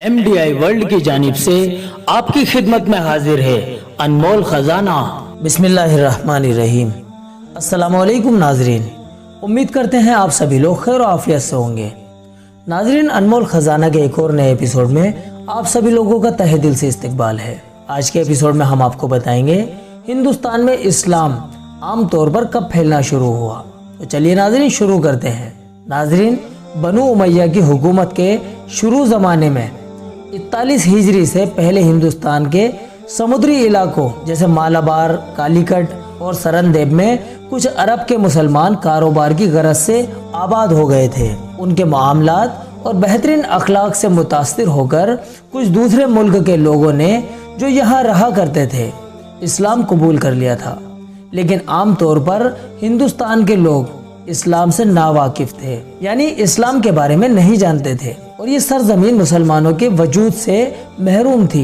MDI world की जानिब से आपकी खिदमत में हाजिर है अनमोल खजाना। बिस्मिल्लाहिर्रहमानिर्रहीम। अस्सलामु अलैकुम नाजरीन, उम्मीद करते हैं आप सभी लोग खैर और आफियत से होंगे। नाजरीन, अनमोल खजाना के एक और नए एपिसोड में आप सभी लोगों का तहे दिल से इस्तकबाल है। आज के एपिसोड में हम आपको बताएंगे हिंदुस्तान में इस्लाम आम तौर पर कब फैलना शुरू हुआ। तो चलिए नाजरीन शुरू करते हैं। नाजरीन, बनु उमैया की हुकूमत के शुरू ज़माने में 41 हिजरी से पहले हिंदुस्तान के समुद्री इलाकों जैसे मालाबार, कालीकट और सरनदेब में कुछ अरब के मुसलमान कारोबार की गरज से आबाद हो गए थे। उनके मामलात और बेहतरीन अखलाक से मुतासिर होकर कुछ दूसरे मुल्क के लोगों ने जो यहाँ रहा करते थे इस्लाम कबूल कर लिया था, लेकिन आम तौर पर हिंदुस्तान के लोग इस्लाम से नावाकिफ थे, यानी इस्लाम के बारे में नहीं जानते थे और ये सरजमीन मुसलमानों के वजूद से महरूम थी।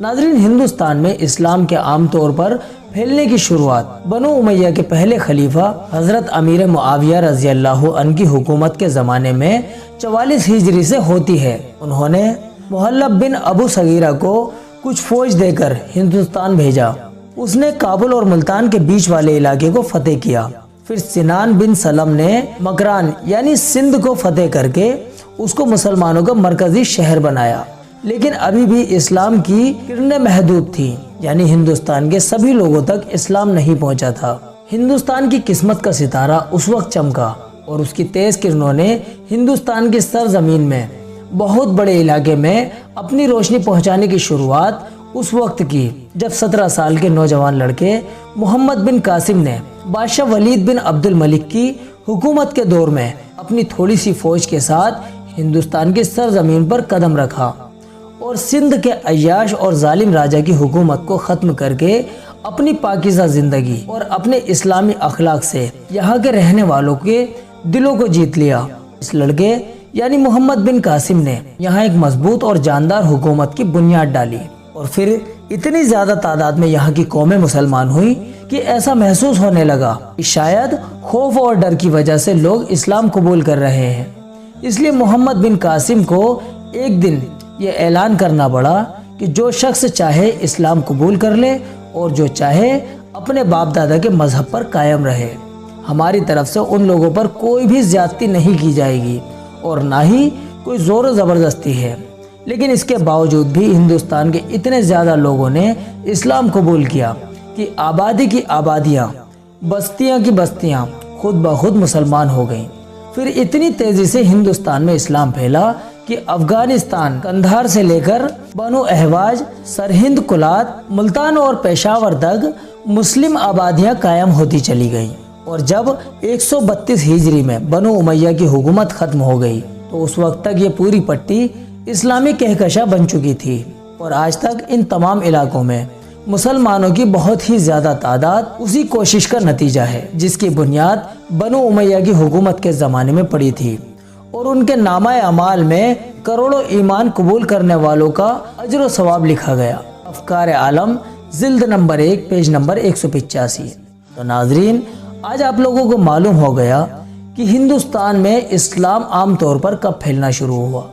नाजरीन, हिंदुस्तान में इस्लाम के आम तौर पर फैलने की शुरुआत बनु उमैया के पहले खलीफा हजरत अमीर मुआविया रजी अल्लाह अन्हु की हुकूमत के ज़माने में 44 हिजरी से होती है। उन्होंने मुहल्लब बिन अबू सगीरा को कुछ फौज देकर हिंदुस्तान भेजा। उसने काबुल और मुल्तान के बीच वाले इलाके को फतेह किया। फिर सिनान बिन सलम ने मकरान यानी सिंध को फतेह करके उसको मुसलमानों का मरकजी शहर बनाया, लेकिन अभी भी इस्लाम की किरणें महदूद थी, यानी हिंदुस्तान के सभी लोगों तक इस्लाम नहीं पहुंचा था। हिंदुस्तान की किस्मत का सितारा उस वक्त चमका और उसकी तेज किरणों ने हिंदुस्तान की सरजमीन में बहुत बड़े इलाके में अपनी रोशनी पहुंचाने की शुरुआत उस वक्त की जब 17 साल के नौजवान लड़के मोहम्मद बिन कासिम ने बादशाह वलीद बिन अब्दुल मलिक की हुकूमत के दौर में अपनी थोड़ी सी फौज के साथ हिंदुस्तान की सरजमीन पर कदम रखा और सिंध के अय्याश और जालिम राजा की हुकूमत को ख़त्म करके अपनी पाकीज़ा ज़िंदगी और अपने इस्लामी अखलाक से यहाँ के रहने वालों के दिलों को जीत लिया। इस लड़के यानी मोहम्मद बिन कासिम ने यहाँ एक मजबूत और जानदार हुकूमत की बुनियाद डाली और फिर इतनी ज़्यादा तादाद में यहाँ की कौमें मुसलमान हुई कि ऐसा महसूस होने लगा कि शायद खौफ और डर की वजह से लोग इस्लाम कबूल कर रहे हैं। इसलिए मोहम्मद बिन कासिम को एक दिन ये ऐलान करना पड़ा कि जो शख्स चाहे इस्लाम कबूल कर ले और जो चाहे अपने बाप दादा के मजहब पर कायम रहे। हमारी तरफ से उन लोगों पर कोई भी ज्यादती नहीं की जाएगी और ना ही कोई जोर ज़बरदस्ती है। लेकिन इसके बावजूद भी हिंदुस्तान के इतने ज़्यादा लोगों ने इस्लाम कबूल किया कि आबादी की आबादियाँ, बस्तियाँ की बस्तियाँ खुद ब खुद मुसलमान हो गईं। फिर इतनी तेज़ी से हिंदुस्तान में इस्लाम फैला कि अफगानिस्तान कंधार से लेकर बनु अहवाज, सरहिंद, कुलात, मुल्तान और पेशावर तक मुस्लिम आबादियाँ कायम होती चली गईं। और जब 132 हिजरी में बनु उमैया की हुकूमत ख़त्म हो गई तो उस वक्त तक ये पूरी पट्टी इस्लामी कहकशा बन चुकी थी और आज तक इन तमाम इलाकों में मुसलमानों की बहुत ही ज़्यादा तादाद उसी कोशिश का नतीजा है जिसकी बुनियाद बनु उमैया की हुकूमत के ज़माने में पड़ी थी और उनके नामाए अमाल में करोड़ों ईमान कबूल करने वालों का अजर व सवाब लिखा गया। अफकार आलम, जिल्द नंबर 1, पेज नंबर 185। तो नाजरीन, आज आप लोगों को मालूम हो गया कि हिंदुस्तान में इस्लाम आम तौर पर कब फैलना शुरू हुआ।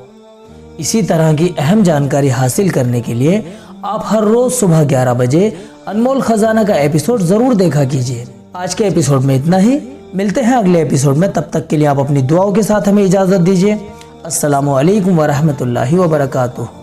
इसी तरह की अहम जानकारी हासिल करने के लिए आप हर रोज सुबह 11 बजे अनमोल खजाना का एपिसोड जरूर देखा कीजिए। आज के एपिसोड में इतना ही, मिलते हैं अगले एपिसोड में। तब तक के लिए आप अपनी दुआओं के साथ हमें इजाज़त दीजिए। अस्सलामु अलैकुम व रहमतुल्लाहि व बरकातुहू।